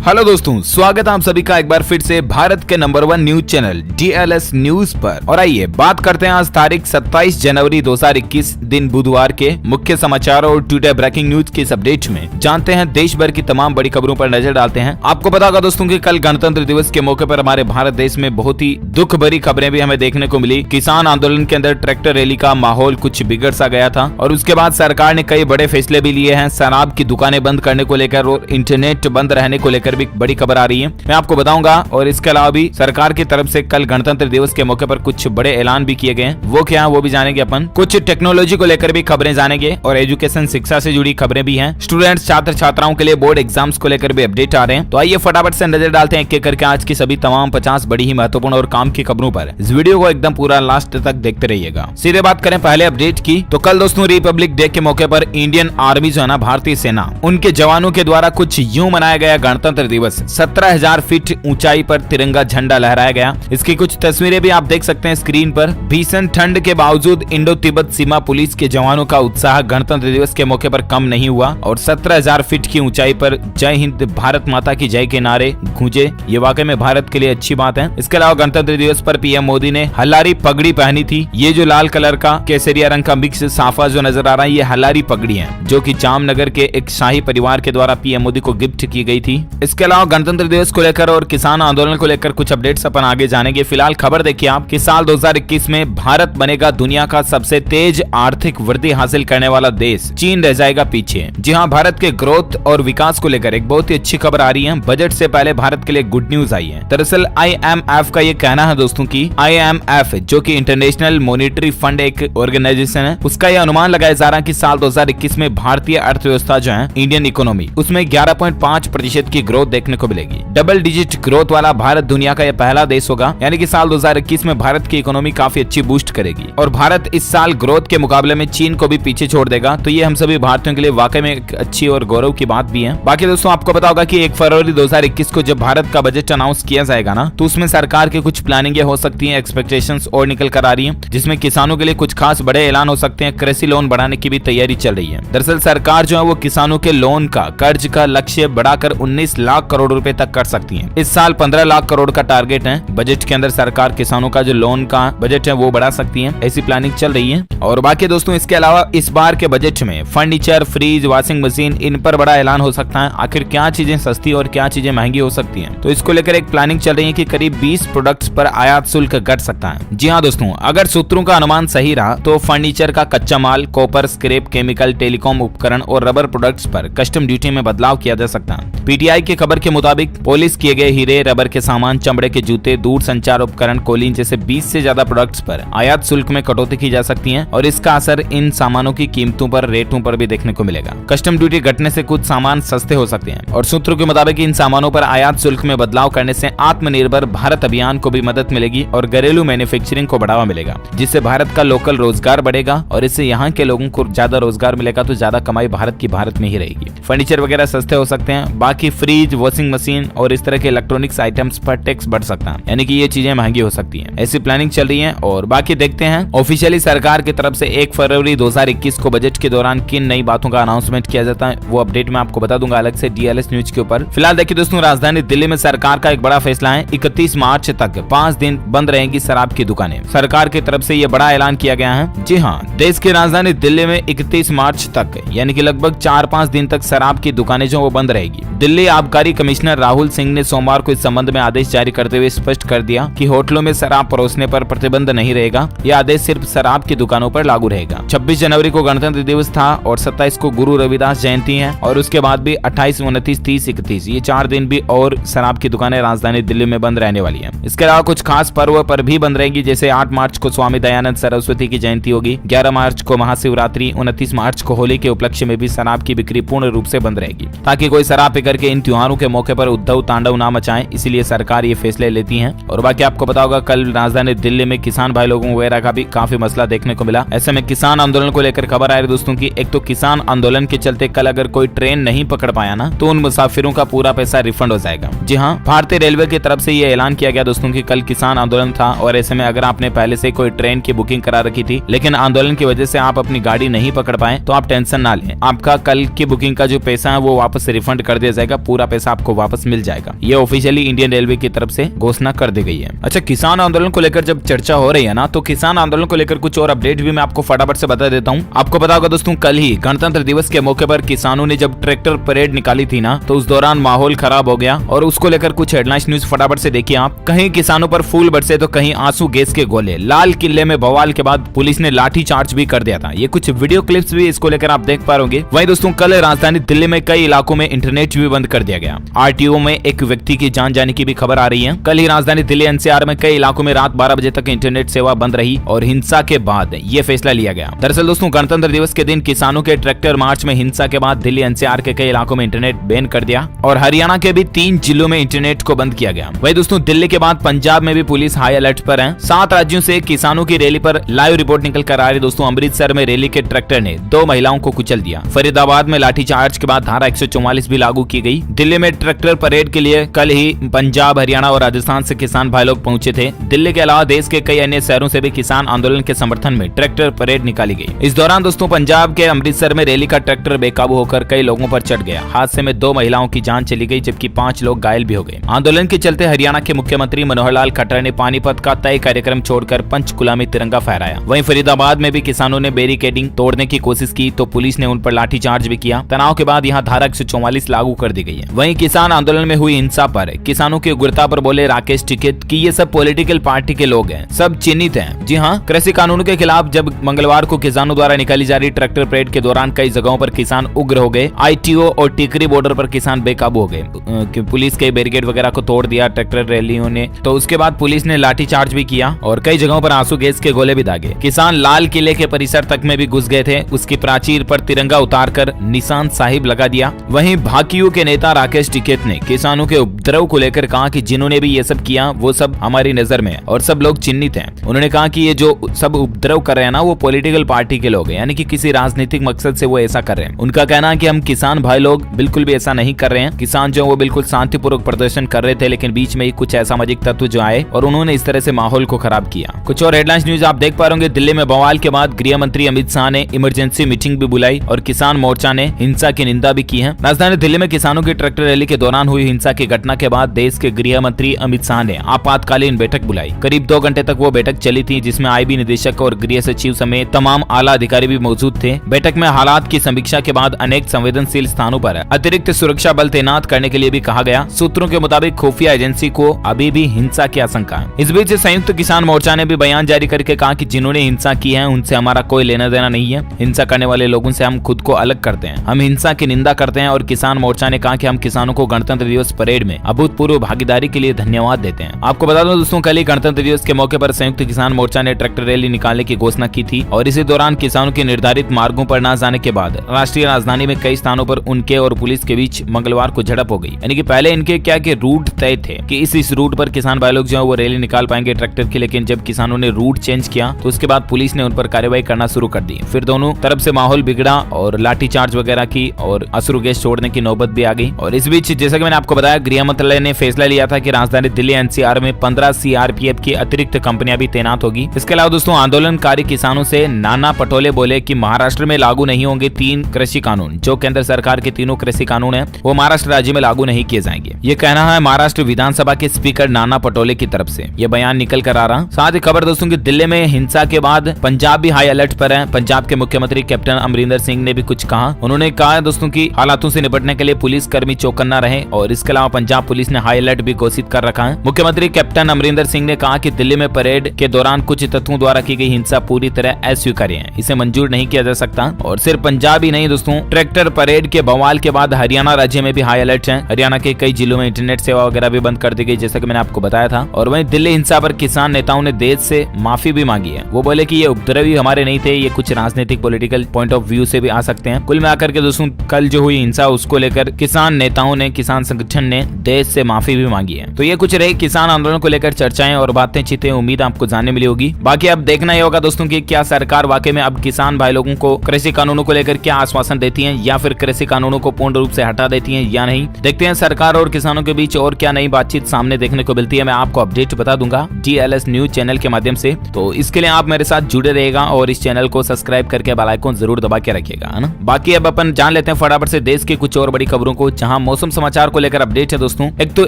Hello दोस्तों, स्वागत है आप सभी का एक बार फिर से भारत के number 1 news channel DLS news पर। और आइए बात करते हैं आज तारीख 27 जनवरी 2021 दिन बुधवार के मुख्य समाचारों और टुडे ब्रेकिंग न्यूज के इस अपडेट में जानते हैं देश भर की तमाम बड़ी खबरों पर नजर डालते हैं। आपको पता होगा दोस्तों कि कल गणतंत्र दिवस के मौके पर हमारे भारत देश में बहुत ही दुख भरी खबरें भी हमें देखने को मिली। किसान आंदोलन के अंदर ट्रैक्टर रैली का माहौल कुछ बिगड़ सा गया था और उसके बाद सरकार ने कई बड़े फैसले भी लिए हैं। शराब की दुकानें बंद करने को लेकर और इंटरनेट बंद रहने को लेकर भी बड़ी खबर आ रही है, मैं आपको बताऊंगा। और इसके अलावा भी सरकार की तरफ से कल गणतंत्र दिवस के मौके पर कुछ बड़े ऐलान भी किए गए हैं, वो क्या है वो भी जानेंगे अपन। कुछ टेक्नोलॉजी को लेकर भी खबरें जानेंगे और एजुकेशन शिक्षा से जुड़ी खबरें भी हैं। स्टूडेंट्स छात्र छात्राओं के लिए बोर्ड एग्जाम्स को लेकर भी अपडेट आ रहे हैं। तो आइए फटाफट से नजर डालते हैं एक-एक करके आज की सभी तमाम 50 बड़ी ही महत्वपूर्ण और काम की खबरों पर। इस वीडियो को एकदम पूरा लास्ट तक देखते रहिएगा। सीधे बात करें पहले अपडेट की, तो कल दोस्तों रिपब्लिक डे के मौके पर इंडियन आर्मी जो है ना, भारतीय सेना, उनके जवानों के द्वारा कुछ यूं मनाया गया गणतंत्र दिवस। 17,000 फीट ऊंचाई पर तिरंगा झंडा लहराया गया। इसकी कुछ तस्वीरें भी आप देख सकते हैं स्क्रीन पर। भीषण ठंड के बावजूद इंडो तिब्बत सीमा पुलिस के जवानों का उत्साह गणतंत्र दिवस के मौके पर कम नहीं हुआ और 17,000 फीट की ऊंचाई पर जय हिंद, भारत माता की जय के नारे गूंजे। ये वाकई में भारत के लिए अच्छी बात है। इसके अलावा गणतंत्र दिवस पर पीएम मोदी ने हल्लारी पगड़ी पहनी थी। ये जो लाल कलर का केसरिया रंग का मिक्स साफा जो नजर आ रहा है, ये हल्लारी पगड़ी है जो कि जामनगर के एक शाही परिवार के द्वारा पीएम मोदी को गिफ्ट की गई थी। इसके अलावा गणतंत्र दिवस को लेकर और किसान आंदोलन को लेकर कुछ अपडेट्स अपन आगे जानेंगे। फिलहाल खबर देखिए आप कि साल 2021 में भारत बनेगा दुनिया का सबसे तेज आर्थिक वृद्धि हासिल करने वाला देश, चीन रह जाएगा पीछे। जी हाँ, भारत के ग्रोथ और विकास को लेकर एक बहुत ही अच्छी खबर आ रही है। बजट से पहले भारत के लिए गुड न्यूज आई है। दरअसल IMF का ये कहना है दोस्तों की IMF जो कि इंटरनेशनल मॉनिटरी फंड एक ऑर्गेनाइजेशन है, उसका यह अनुमान लगाया जा रहा है कि साल 2021 में भारतीय अर्थव्यवस्था जो है, इंडियन इकोनॉमी, उसमें 11.5% की ग्रोथ देखने को मिलेगी। डबल डिजिट ग्रोथ वाला भारत दुनिया का यह पहला देश होगा, यानी कि साल 2021 में भारत की इकोनॉमी काफी अच्छी बूस्ट करेगी और भारत इस साल ग्रोथ के मुकाबले में चीन को भी पीछे छोड़ देगा। तो ये हम सभी भारतीयों के लिए वाकई में एक अच्छी और गौरव की बात भी है। बाकी दोस्तों आपको पता होगा कि 1 फरवरी 2021 को जब भारत का बजट अनाउंस किया जाएगा ना, तो उसमें सरकार की कुछ प्लानिंग हो सकती है, एक्सपेक्टेशंस और निकल कर आ रही है, जिसमें किसानों के लिए कुछ खास बड़े ऐलान हो सकते हैं। कृषि लोन बढ़ाने की भी तैयारी चल रही है। दरअसल सरकार जो है वो किसानों के लोन का कर्ज का लक्ष्य बढ़ाकर 19 लाख करोड़ रुपए तक कर सकती है। इस साल 15 लाख करोड़ का टारगेट है। बजट के अंदर सरकार किसानों का जो लोन का बजट है वो बढ़ा सकती है, ऐसी प्लानिंग चल रही है। और बाकी दोस्तों इसके अलावा इस बार के बजट में फर्नीचर, फ्रिज, वॉशिंग मशीन, इन पर बड़ा ऐलान हो सकता है। आखिर क्या चीजें सस्ती और क्या चीजें महंगी हो सकती हैं, तो इसको लेकर एक प्लानिंग चल रही है कि करीब 20 प्रोडक्ट्स पर आयात शुल्क घट सकता है। जी हाँ दोस्तों, अगर सूत्रों का अनुमान सही रहा तो फर्नीचर का कच्चा माल, कॉपर, स्क्रैप, केमिकल, टेलीकॉम उपकरण और रबर प्रोडक्ट्स पर कस्टम ड्यूटी में बदलाव किया जा सकता है। PTI की खबर के मुताबिक पॉलिश किए गए हीरे, रबर के सामान, चमड़े के जूते, दूर संचार उपकरण, कोलिन जैसे 20 से ज्यादा प्रोडक्ट्स पर आयात शुल्क में कटौती की जा सकती है और इसका असर इन सामानों की कीमतों पर, रेटों पर भी देखने को मिलेगा। कस्टम ड्यूटी घटने से कुछ सामान सस्ते हो सकते हैं और सूत्रों के मुताबिक इन सामानों पर आयात शुल्क में बदलाव करने से आत्मनिर्भर भारत अभियान को भी मदद मिलेगी और घरेलू मैन्युफैक्चरिंग को बढ़ावा मिलेगा, जिससे भारत का लोकल रोजगार बढ़ेगा और इससे यहाँ के लोगों को ज्यादा रोजगार मिलेगा, तो ज्यादा कमाई भारत की भारत में ही रहेगी। फर्नीचर वगैरह सस्ते हो सकते हैं। बाकी फ्रिज, वॉशिंग मशीन और इस तरह के इलेक्ट्रॉनिक्स आइटम्स पर टैक्स बढ़ सकता है, यानी कि ये चीजें महंगी हो सकती हैं। ऐसी प्लानिंग चल रही है। और बाकी देखते हैं ऑफिशियली सरकार की तरफ से 1 फरवरी 2021 को बजट के दौरान किन नई बातों का अनाउंसमेंट किया जाता है, वो अपडेट मैं आपको बता दूंगा अलग से DLS न्यूज के ऊपर। फिलहाल देखिए दोस्तों, राजधानी दिल्ली में सरकार का एक बड़ा फैसला है। 31 मार्च तक 5 दिन बंद रहेंगी शराब की दुकानें। सरकार की तरफ से ये बड़ा ऐलान किया गया है। जी हाँ, देश की राजधानी दिल्ली में 31 मार्च तक यानी कि लगभग 4-5 दिन तक शराब की दुकानें जो वो बंद रहेगी। दिल्ली आबकारी कमिश्नर राहुल सिंह ने सोमवार को इस संबंध में आदेश जारी करते हुए स्पष्ट कर दिया कि होटलों में शराब परोसने पर प्रतिबंध नहीं रहेगा। यह आदेश सिर्फ शराब की दुकानों पर लागू रहेगा। 26 जनवरी को गणतंत्र दिवस था और 27 को गुरु रविदास जयंती है और उसके बाद भी 28, 29, 30, 31 ये 4 दिन भी और शराब की दुकानें राजधानी दिल्ली में बंद रहने वाली है। इसके अलावा कुछ खास पर्व पर भी बंद रहेगी, जैसे 8 मार्च को स्वामी दयानंद सरस्वती की जयंती होगी, 11 मार्च को महाशिवरात्रि, 29 मार्च को होली के उपलक्ष्य में भी शराब की बिक्री पूर्ण रूप से बंद रहेगी, ताकि कोई शराब पीकर के इन त्योहारों के मौके पर उद्धव तांडव ना मचाएं। इसीलिए सरकार ये फैसले लेती है। और बाकी आपको पता होगा कल राजधानी दिल्ली में किसान भाई लोगों वगैरह का भी काफी मसला देखने को मिला। ऐसे में किसान आंदोलन को लेकर खबर आ रही है दोस्तों की, एक तो किसान आंदोलन के चलते कल अगर कोई ट्रेन नहीं पकड़ पाया ना, तो उन मुसाफिरों का पूरा पैसा रिफंड हो जाएगा। जी हाँ, भारतीय रेलवे की तरफ से ये ऐलान किया गया दोस्तों की कल किसान आंदोलन था और ऐसे में अगर आपने पहले से कोई ट्रेन की बुकिंग करा रखी थी लेकिन आंदोलन की वजह से आप अपनी गाड़ी नहीं पकड़ पाए, तो आप टेंशन ना लें, आपका कल की बुकिंग का जो पैसा है वो वापस रिफंड कर दिया जाएगा, पूरा पैसा आपको वापस मिल जाएगा। ये ऑफिशियली इंडियन रेलवे की तरफ से घोषणा कर दी गई है। अच्छा, किसान आंदोलन को लेकर जब चर्चा हो रही है ना, तो किसान आंदोलन को लेकर कुछ और अपडेट भी मैं आपको फटाफट से बता देता हूँ। आपको पता होगा दोस्तों, कल ही गणतंत्र दिवस के मौके पर किसानों ने जब ट्रैक्टर परेड निकाली थी ना, तो उस दौरान माहौल खराब हो गया और उसको लेकर कुछ हेडलाइंस न्यूज फटाफट से देखिए आप। कहीं किसानों पर फूल बरसे तो कहीं आंसू गैस के गोले। लाल किले में बवाल के बाद पुलिस ने लाठी चार्ज भी कर दिया था। ये कुछ वीडियो क्लिप्स भी इसको लेकर आप देख पा रहे। वहीं दोस्तों, कल राजधानी दिल्ली में कई इलाकों में इंटरनेट भी बंद कर दिया गया। आरटीओ में एक व्यक्ति की जान जाने की भी खबर आ रही है। कल ही राजधानी दिल्ली एनसीआर में कई इलाकों में रात 12 बजे तक इंटरनेट सेवा बंद रही और हिंसा के बाद ये फैसला लिया गया। दरअसल दोस्तों, गणतंत्र दिवस के दिन किसानों के ट्रैक्टर मार्च में हिंसा के बाद दिल्ली एनसीआर के कई इलाकों में इंटरनेट बैन कर दिया और हरियाणा के भी 3 जिलों में इंटरनेट को बंद किया गया। वहीं दोस्तों, दिल्ली के बाद पंजाब में भी पुलिस हाई अलर्ट पर है। 7 राज्यों से किसानों की रैली पर लाइव रिपोर्ट निकल कर आ रही। दोस्तों, अमृतसर में रैली के ट्रैक्टर ने 2 महिलाओं को कुचल दिया। फरीदाबाद में लाठीचार्ज के बाद धारा 144 भी लागू की गई। दिल्ली में ट्रैक्टर परेड के लिए कल ही पंजाब, हरियाणा और राजस्थान से किसान भाई लोग पहुंचे थे। दिल्ली के अलावा देश के कई अन्य शहरों से भी किसान आंदोलन के समर्थन में ट्रैक्टर परेड निकाली गई। इस दौरान दोस्तों, पंजाब के अमृतसर में रैली का ट्रैक्टर बेकाबू होकर कई लोगों पर चढ़ गया। हादसे में 2 महिलाओं की जान चली गई जबकि 5 लोग घायल भी हो गए। आंदोलन के चलते हरियाणा के मुख्यमंत्री मनोहर लाल खट्टर ने पानीपत का तय कार्यक्रम छोड़कर पंचकुला में तिरंगा फहराया। वहीं फरीदाबाद में भी किसानों ने बैरिकेडिंग तोड़ने की कोशिश की तो पुलिस ने उन पर लाठीचार्ज भी किया। तनाव के बाद यहाँ धारा 144 लागू कर दी गई है। वहीं किसान आंदोलन में हुई हिंसा पर किसानों की उग्रता पर बोले राकेश टिकैत कि ये सब पॉलिटिकल पार्टी के लोग हैं, सब चिन्हित हैं। जी हाँ, कृषि कानूनों के खिलाफ जब मंगलवार को किसानों द्वारा निकाली जा रही ट्रैक्टर परेड के दौरान कई जगहों पर किसान उग्र हो गए। आईटीओ और टिकरी बॉर्डर पर किसान बेकाबू हो गए। पुलिस के बैरिकेड वगैरह को तोड़ दिया ट्रैक्टर रैलियों ने। तो उसके बाद पुलिस ने लाठीचार्ज भी किया और कई जगहों पर आंसू गैस के गोले भी दागे। किसान लाल किले के परिसर तक में भी घुस गए थे। उसकी प्राचीर पर तिरंगा उतारकर निशान साहिब लगा दिया। वहीं भाकियू के नेता राकेश टिकैत ने किसानों के उपद्रव को लेकर कहा कि जिन्होंने भी ये सब किया वो सब हमारी नजर में है और सब लोग चिन्हित हैं। उन्होंने कहा कि ये जो सब उपद्रव कर रहे हैं ना, वो पॉलिटिकल पार्टी के लोग हैं, यानी कि किसी राजनीतिक मकसद से वो ऐसा कर रहे हैं। उनका कहना है कि हम किसान भाई लोग बिल्कुल भी ऐसा नहीं कर रहे हैं। किसान जो वो बिल्कुल शांतिपूर्वक प्रदर्शन कर रहे थे, लेकिन बीच में ही कुछ असामाजिक तत्व जो आए और उन्होंने इस तरह से माहौल को खराब किया। कुछ और हेडलाइंस न्यूज आप देख पा रहे होंगे। दिल्ली में बवाल के बाद गृह मंत्री अमित शाह ने इमरजेंसी मीटिंग भी बुलाई और किसान मोर्चा ने हिंसा की निंदा भी की है। राजधानी दिल्ली में किसानों की ट्रैक्टर रैली के दौरान हुई हिंसा की घटना के बाद देश के गृह मंत्री अमित शाह ने आपातकालीन बैठक बुलाई। करीब 2 घंटे तक वो बैठक चली थी, जिसमें आईबी निदेशक और गृह सचिव समेत तमाम आला अधिकारी भी मौजूद थे। बैठक में हालात की समीक्षा के बाद अनेक संवेदनशील स्थानों पर अतिरिक्त सुरक्षा बल तैनात करने के लिए भी कहा गया। सूत्रों के मुताबिक खुफिया एजेंसी को अभी भी हिंसा की आशंका है। इस बीच संयुक्त किसान मोर्चा ने भी बयान जारी करके कहा कि जिन्होंने हिंसा की है उनसे हमारा कोई लेना देना नहीं है। हिंसा करने वाले लोगों से हम खुद को अलग करते हैं। हम हिंसा की निंदा करते हैं और किसान मोर्चा ने कहा कि हम किसानों को गणतंत्र दिवस परेड में अभूतपूर्व भागीदारी के लिए धन्यवाद देते हैं। आपको बता दूं दोस्तों, कल ही गणतंत्र दिवस के मौके पर संयुक्त किसान मोर्चा ने ट्रैक्टर रैली निकालने की घोषणा की थी और इसी दौरान किसानों के निर्धारित मार्गों पर न जाने के बाद राष्ट्रीय राजधानी में कई स्थानों पर उनके और पुलिस के बीच मंगलवार को झड़प हो गई। यानी कि पहले इनके क्या के रूट तय थे कि इस रूट पर किसान भाई लोग जो है वो रैली निकाल पाएंगे ट्रैक्टर की, लेकिन जब किसानों ने रूट चेंज किया तो उसके बाद पुलिस ने उन पर कार्रवाई करना शुरू कर दी। फिर दोनों तरफ से माहौल बिगड़ा और लाठीचार्ज वगैरह की और अश्रु गैस छोड़ने की नौबत भी आ गई। और इस बीच जैसा कि मैंने आपको बताया, गृह मंत्रालय ने फैसला लिया था कि राजधानी दिल्ली एनसीआर में 15 सीआरपीएफ की अतिरिक्त कंपनियां भी तैनात होगी। इसके अलावा दोस्तों, आंदोलनकारी किसानों से नाना पटोले बोले कि महाराष्ट्र में लागू नहीं होंगे 3 कृषि कानून। जो केंद्र सरकार के 3 कृषि कानून है वो महाराष्ट्र राज्य में लागू नहीं किए जाएंगे। ये कहना है महाराष्ट्र विधानसभा के स्पीकर नाना पटोले की तरफ से। ये बयान निकल कर आ रहा। साथ ही खबर दोस्तों की दिल्ली में हिंसा के बाद पंजाब भी हाई अलर्ट पर है। पंजाब के मुख्यमंत्री कैप्टन अमरिंदर सिंह ने भी कुछ कहा। उन्होंने कहा दोस्तों की हालातों से निपटने के लिए पुलिस कर्मी चौकन्ना रहे और इसके अलावा पंजाब पुलिस ने हाई अलर्ट भी घोषित कर रखा है। मुख्यमंत्री कैप्टन अमरिंदर सिंह ने कहा कि दिल्ली में परेड के दौरान कुछ तत्वों द्वारा की गई हिंसा पूरी तरह अस्वीकार्य है, इसे मंजूर नहीं किया जा सकता। और सिर्फ पंजाब ही नहीं दोस्तों, ट्रैक्टर परेड के बवाल के बाद हरियाणा राज्य में भी हाई अलर्ट है। हरियाणा के कई जिलों में इंटरनेट सेवा वगैरह भी बंद कर दी गई, जैसा कि मैंने आपको बताया था। और वहीं दिल्ली हिंसा पर किसान नेताओं ने देश से माफी भी मांगी है। वो बोले कि ये उपद्रवी हमारे नहीं थे, ये कुछ राजनीतिक पॉलिटिकल पॉइंट ऑफ व्यू से भी आ सकते हैं। कुल मिलाकर के दोस्तों, कल जो हुई हिंसा उसको लेकर किसान नेताओं ने, किसान संगठन ने देश से माफी भी मांगी है। तो ये कुछ रहे किसान आंदोलन को लेकर चर्चाएं और बातें चीतें। उम्मीद आपको जानने मिली होगी। बाकी अब देखना ही होगा दोस्तों की क्या सरकार वाकई में अब किसान भाई लोगों को कृषि कानूनों को लेकर क्या आश्वासन देती है, या फिर कृषि कानूनों को पूर्ण रूप से हटा देती है या नहीं। देखते हैं सरकार और किसानों के बीच और क्या नई बातचीत सामने देखने को मिलती है। मैं आपको अपडेट बता दूंगा DLS न्यूज चैनल के माध्यम से। तो इसके लिए आप मेरे साथ जुड़े रहेगा और इस चैनल को सब्सक्राइब करके बेल आइकन जरूर दबा के रखिएगा, है ना। बाकी अब अपन जान लेते हैं फटाफट से देश की कुछ और बड़ी खबरों को, जहां तमाम मौसम समाचार को लेकर अपडेट है दोस्तों। एक तो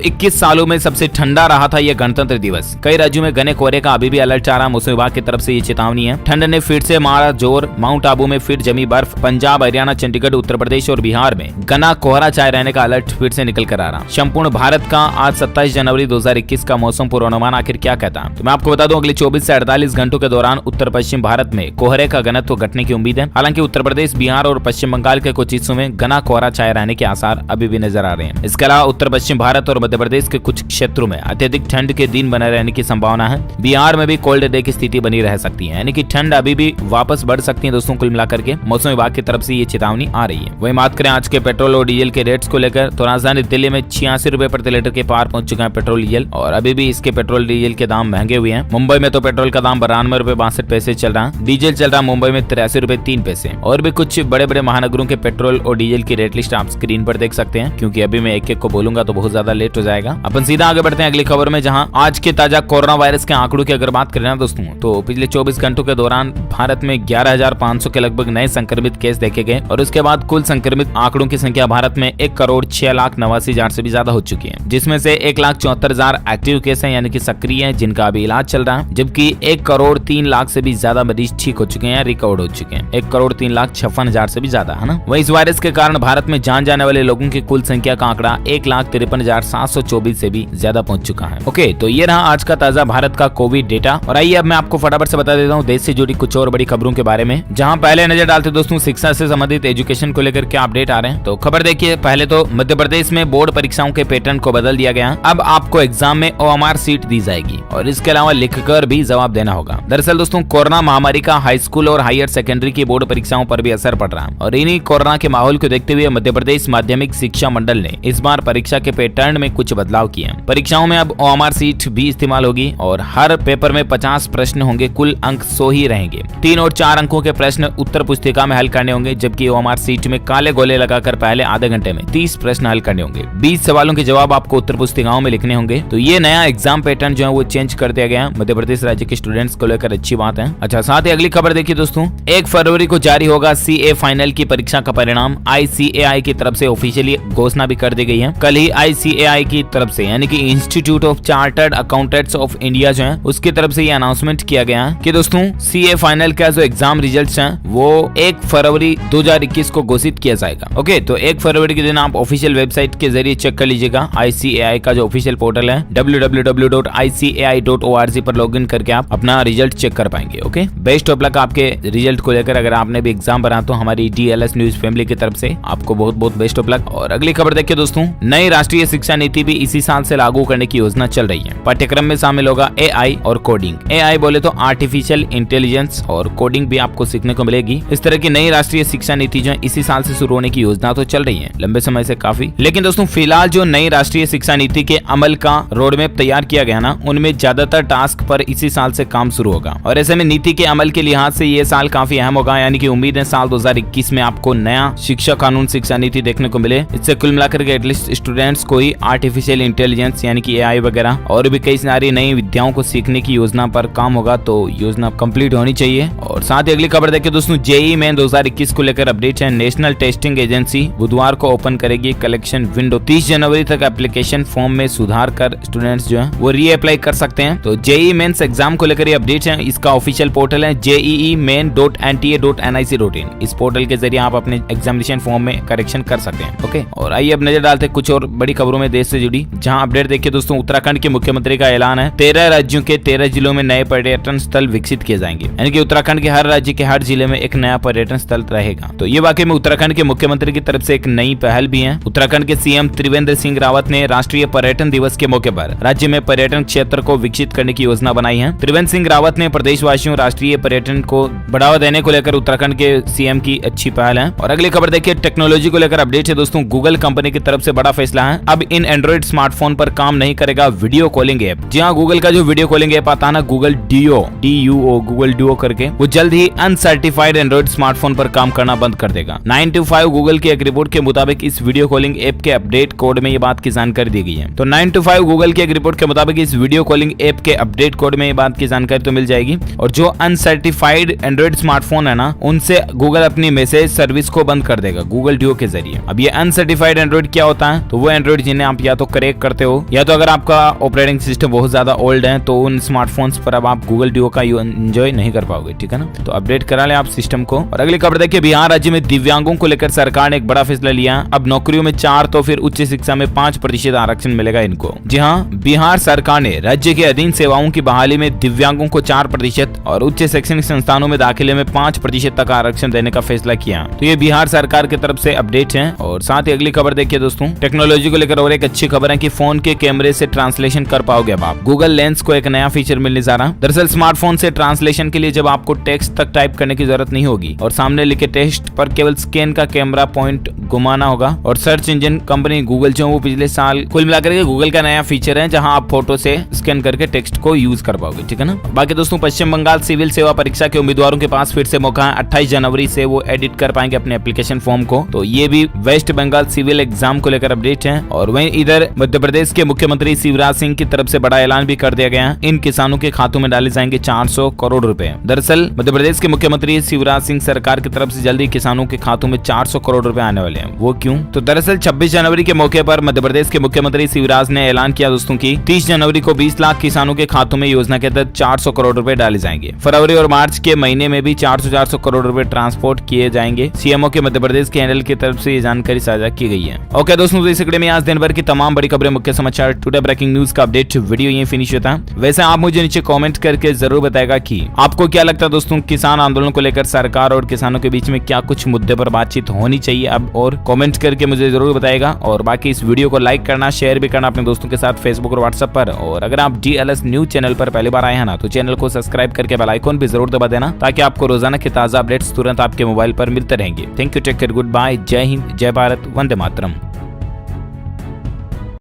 21 सालों में सबसे ठंडा रहा था यह गणतंत्र दिवस। कई राज्यों में घने कोहरे का अभी भी अलर्ट आ रहा। मौसम विभाग की तरफ से ये चेतावनी है। ठंड ने फिर से मारा जोर। माउंट आबू में फिर जमी बर्फ। पंजाब, हरियाणा, चंडीगढ़, उत्तर प्रदेश और बिहार में घना कोहरा छाए रहने का अलर्ट फिर से निकल कर आ रहा। संपूर्ण भारत का आज 27 जनवरी 2021 का मौसम पूर्वानुमान आखिर क्या कहता है, तो मैं आपको बता दूं अगले 24 से 48 घंटों के दौरान उत्तर पश्चिम भारत में कोहरे का घनत्व घटने की उम्मीद है। हालांकि उत्तर प्रदेश, बिहार और पश्चिम बंगाल के कुछ हिस्सों में घना कोहरा छाए रहने के आसार अभी भी नजर आ रहे हैं। इसके अलावा उत्तर पश्चिम भारत और मध्य प्रदेश के कुछ क्षेत्रों में अत्यधिक ठंड के दिन बने रहने की संभावना है। बिहार में भी कोल्ड डे की स्थिति बनी रह सकती है, यानी कि ठंड अभी भी वापस बढ़ सकती है दोस्तों। कुल मिलाकर के मौसम विभाग की तरफ से ये चेतावनी आ रही है। वही बात करें आज के पेट्रोल और डीजल के रेट्स को लेकर, तो राजधानी दिल्ली में 86 रुपए प्रति लीटर के पार पहुंच चुका है पेट्रोल डीजल, और अभी भी इसके पेट्रोल डीजल के दाम महंगे हुए हैं। मुंबई में तो पेट्रोल का दाम 92 रुपए 62 पैसे चल रहा है। डीजल चल रहा है मुंबई में 83 रुपए 3 पैसे। और भी कुछ बड़े बड़े महानगरों के पेट्रोल और डीजल की रेट लिस्ट आप स्क्रीन पर देख सकते हैं, क्योंकि अभी मैं एक एक को बोलूंगा तो बहुत ज्यादा लेट हो जाएगा। अपन सीधा आगे बढ़ते हैं अगली खबर में, जहां आज के ताजा कोरोना वायरस के आंकड़ों की अगर बात करें ना दोस्तों, तो पिछले 24 घंटों के दौरान भारत में 11,500 के लगभग नए संक्रमित केस देखे गए, और उसके बाद कुल संक्रमित आंकड़ों की संख्या भारत में 1,06,89,000 से भी ज्यादा हो चुकी है, जिसमें से 1,74,000 एक्टिव केस हैं, यानी कि सक्रिय हैं, जिनका अभी इलाज चल रहा है, जबकि 1,03,00,000 से भी ज्यादा मरीज ठीक हो चुके हैं, रिकवर हो चुके हैं। 1,03,56,000 से भी ज्यादा है ना। वही इस वायरस के कारण भारत में जान जाने वाले लोगों की कुल संख्या का आंकड़ा 1,53,724 से भी ज्यादा पहुंच चुका है। ओके, तो ये रहा आज का ताजा भारत का कोविड डेटा। और आइए अब मैं आपको फटाफट से बता देता हूँ देश से जुड़ी कुछ और बड़ी खबरों के बारे में, जहां पहले नजर डालते दोस्तों शिक्षा से संबंधित एजुकेशन को लेकर क्या अपडेट आ रहे हैं। तो खबर देखिए, पहले तो मध्य प्रदेश में बोर्ड परीक्षाओं के पैटर्न को बदल दिया गया। अब आपको एग्जाम में OMR सीट दी जाएगी, और इसके अलावा लिखकर भी जवाब देना होगा। दरअसल दोस्तों कोरोना महामारी का हाई स्कूल और हायर सेकेंडरी की बोर्ड परीक्षाओं पर भी असर पड़ रहा है, और इन्हीं कोरोना के माहौल को देखते हुए मध्य प्रदेश माध्यमिक शिक्षा मंडल ने इस बार परीक्षा के पैटर्न में कुछ बदलाव किए। परीक्षाओं में अब OMR सीट भी इस्तेमाल होगी, और हर पेपर में 50 प्रश्न होंगे। कुल अंक 100 ही रहेंगे। 3 और 4 अंकों के प्रश्न उत्तर पुस्तिका में हल करने होंगे, जबकि OMR सीट में काले गोले लगाकर पहले आधे घंटे में 30 प्रश्न हल करने होंगे। 20 सवालों के जवाब आपको उत्तर पुस्तिकाओं में लिखने होंगे। तो ये नया एग्जाम पैटर्न जो है वो चेंज कर दिया गया मध्य प्रदेश राज्य के स्टूडेंट्स को लेकर, अच्छी बात है। अच्छा, साथ ही अगली खबर देखिए दोस्तों, 1 फरवरी को जारी होगा CA फाइनल की परीक्षा का परिणाम। ICAI की तरफ से ऑफिशियली घोषणा भी कर दी गई है। कल ही ICAI की तरफ से, यानी कि institute of chartered accountants of India जो है, उसकी तरफ से ये अनाउंसमेंट किया गया है कि दोस्तों CA फाइनल का जो एग्जाम रिजल्ट्स हैं वो 1 फरवरी 2021 को घोषित किया जाएगा। ओके, तो 1 फरवरी के दिन आप ऑफिशियल वेबसाइट के जरिए चेक कर लीजिएगा। ICAI का जो ऑफिशियल पोर्टल है www.icai.org पर लॉगिन करके आप अपना रिजल्ट चेक कर पाएंगे। ओके, बेस्ट ऑफ लक आपके रिजल्ट को लेकर। अगर आपने भी एग्जाम बना तो हमारी DLS न्यूज फैमिली की तरफ से आपको बहुत बहुत बेस्ट ऑफ लक। और अगली खबर देखिए दोस्तों, नई राष्ट्रीय शिक्षा नीति भी इसी साल से लागू करने की योजना चल रही है। पाठ्यक्रम में शामिल होगा AI और कोडिंग। AI बोले तो आर्टिफिशियल इंटेलिजेंस, और कोडिंग भी आपको सीखने को मिलेगी। इस तरह की नई राष्ट्रीय शिक्षा नीति जो इसी साल से शुरू होने की योजना तो चल रही है लंबे समय से काफी। लेकिन दोस्तों फिलहाल जो नई राष्ट्रीय शिक्षा नीति के अमल का रोड मैप तैयार किया गया ना, उनमें ज्यादातर टास्क पर इसी साल से काम शुरू होगा, और ऐसे में नीति के अमल के लिहाज से ये साल काफी अहम होगा। यानी कि उम्मीद है साल 2021 में आपको नया शिक्षा कानून शिक्षा नीति देखने को मिले। इससे कुल मिलाकर के एटलीस्ट स्टूडेंट्स को ही आर्टिफिशियल इंटेलिजेंस यानी कि AI वगैरह और भी कई सारी नई विद्याओं को सीखने की योजना पर काम होगा। तो योजना कंप्लीट होनी चाहिए। और साथ ही अगली खबर देखिए दोस्तों, JEE मेन 2021 को लेकर अपडेट है। नेशनल टेस्टिंग एजेंसी बुधवार को ओपन करेगी कलेक्शन विंडो। 30 जनवरी तक एप्लीकेशन फॉर्म में सुधार कर स्टूडेंट्स जो है वो रीअप्लाई कर सकते हैं। तो JEE मेंस एग्जाम को लेकर ये अपडेट है। इसका ऑफिशियल पोर्टल है jeemain.nta.nic.in। इस पोर्टल के जरिए आप अपने एग्जामिनेशन फॉर्म में करेक्शन कर सकते हैं। ओके, और आइए अब नजर डालते हैं कुछ और बड़ी खबरों में देश से जुड़ी, जहां अपडेट देखिए दोस्तों, उत्तराखंड के मुख्यमंत्री का ऐलान है 13 राज्यों के 13 जिलों में नए पर्यटन स्थल विकसित किए जाएंगे। यानी कि उत्तराखंड के हर राज्य के हर जिले में एक नया पर्यटन स्थल रहेगा। तो ये वाकई में उत्तराखंड के मुख्यमंत्री की तरफ से एक नई पहल भी है। उत्तराखंड के CM त्रिवेंद्र सिंह रावत ने राष्ट्रीय पर्यटन दिवस के मौके पर राज्य में पर्यटन क्षेत्र को विकसित करने की योजना बनाई है। त्रिवेंद्र सिंह रावत ने प्रदेशवासियों राष्ट्रीय पर्यटन को बढ़ावा देने को लेकर उत्तराखंड के CM की अच्छी पहल है। और अगली खबर देखिए, टेक्नोलॉजी को लेकर अपडेट है दोस्तों। गूगल कंपनी की तरफ से बड़ा फैसला है। अब इन एंड्रॉइड स्मार्टफोन पर काम नहीं करेगा वीडियो कॉलिंग ऐप। जी हाँ, गूगल का जो वीडियो कॉलिंग ऐप आता है ना, गूगल DUO गूगल डुओ करके, वो जल्द ही अनसर्टिफाइड एंड्रॉइड स्मार्टफोन पर काम करना बंद कर देगा। 9to5 गूगल की एक रिपोर्ट के मुताबिक इस वीडियो कॉलिंग ऐप के अपडेट कोड में ये बात की जानकारी दी गई है। तो 9to5 गूगल की एक रिपोर्ट के मुताबिक इस वीडियो कॉलिंग ऐप के अपडेट कोड में ये बात की जानकारी तो मिल जाएगी। और जो अनसर्टिफाइड एंड्रॉइड स्मार्टफोन है ना, उनसे गूगल अपनी मैसेज सर्विस को बंद कर देगा गूगल डुओ के जरिए। अब ये अनसर्टिफाइड मॉडिफाइड एंड्रॉइड क्या होता है? तो वो एंड्रॉइड जिन्हें आप या तो क्रैक करते हो या तो अगर आपका ऑपरेटिंग सिस्टम बहुत ज्यादा ओल्ड है तो उन स्मार्टफोन्स पर अब आप गूगल डुओ का एंजॉय नहीं कर पाओगे, ठीक है ना। तो अपडेट करा ले आप सिस्टम को। और अगली खबर देखिए, बिहार राज्य में दिव्यांगों को लेकर सरकार ने एक बड़ा फैसला लिया। अब नौकरियों में 4 तो फिर उच्च शिक्षा में 5% आरक्षण मिलेगा इनको। जी हाँ, बिहार सरकार ने राज्य के अधीन सेवाओं की बहाली में दिव्यांगों को 4% और उच्च शैक्षणिक संस्थानों में दाखिले में 5% तक आरक्षण देने का फैसला किया। तो ये बिहार सरकार की तरफ से अपडेट है। और साथ ही अगली खबर देखिए दोस्तों, टेक्नोलॉजी को लेकर और एक अच्छी खबर है कि फोन के कैमरे से ट्रांसलेशन कर पाओगे अब आप। गूगल लेंस को एक नया फीचर मिलने जा रहा। दरअसल स्मार्टफोन से ट्रांसलेशन के लिए जब आपको टेक्स्ट तक टाइप करने की जरूरत नहीं होगी और सामने लिखे टेक्स्ट पर केवल स्कैन का कैमरा पॉइंट घुमाना होगा। और सर्च इंजन कंपनी गूगल जो वो पिछले साल कुल मिलाकर के गूगल का नया फीचर है जहां आप फोटो से स्कैन करके टेक्स्ट को यूज कर पाओगे, ठीक है ना। बाकी दोस्तों, पश्चिम बंगाल सिविल सेवा परीक्षा के उम्मीदवारों के पास फिर से मौका है। 28 जनवरी से वो एडिट कर पाएंगे अपने एप्लीकेशन फॉर्म को। तो ये भी वेस्ट बंगाल सिविल एग्जाम को लेकर अपडेट है। और वहीं इधर मध्य प्रदेश के मुख्यमंत्री शिवराज सिंह की तरफ से बड़ा ऐलान भी कर दिया गया है। इन किसानों के खातों में डाले जाएंगे 400 करोड़ रुपए। दरअसल मध्य प्रदेश के मुख्यमंत्री शिवराज सिंह सरकार की तरफ से जल्दी किसानों के खातों में 400 करोड़ रुपए आने वाले हैं। वो क्यों? तो दरअसल 26 जनवरी के मौके पर मध्य प्रदेश के मुख्यमंत्री शिवराज ने ऐलान किया दोस्तों की 30 जनवरी को 20 लाख किसानों के खातों में योजना के तहत 400 करोड़ रुपए डाले जाएंगे। फरवरी और मार्च के महीने में भी 400 करोड़ रुपए ट्रांसपोर्ट किए जाएंगे। सीएमओ के मध्य प्रदेश के हैंडल की तरफ से ये जानकारी साझा की गई है। ओके दोस्तों, तो इस कड़ी में आज दिन भर की तमाम बड़ी खबरें, मुख्य समाचार, टुडे ब्रेकिंग न्यूज का अपडेट वीडियो यहीं फिनिश होता है। वैसे आप मुझे नीचे कमेंट करके जरूर बताएगा कि आपको क्या लगता है दोस्तों, किसान आंदोलन को लेकर सरकार और किसानों के बीच में क्या कुछ मुद्दे पर बातचीत होनी चाहिए अब, और कमेंट करके मुझे जरूर बताएगा। और बाकी इस वीडियो को लाइक करना, शेयर भी करना अपने दोस्तों के साथ फेसबुक और व्हाट्सएप पर। और अगर आप DLS न्यूज चैनल पर पहली बार आए हैं ना, तो चैनल को सब्सक्राइब करके बेल आइकन भी जरूर दबा देना ताकि आपको रोजाना के ताजा अपडेट्स तुरंत आपके मोबाइल पर मिलते रहेंगे। Thank you, take care, good bye, जय हिंद, जय भारत, वंदे मातरम।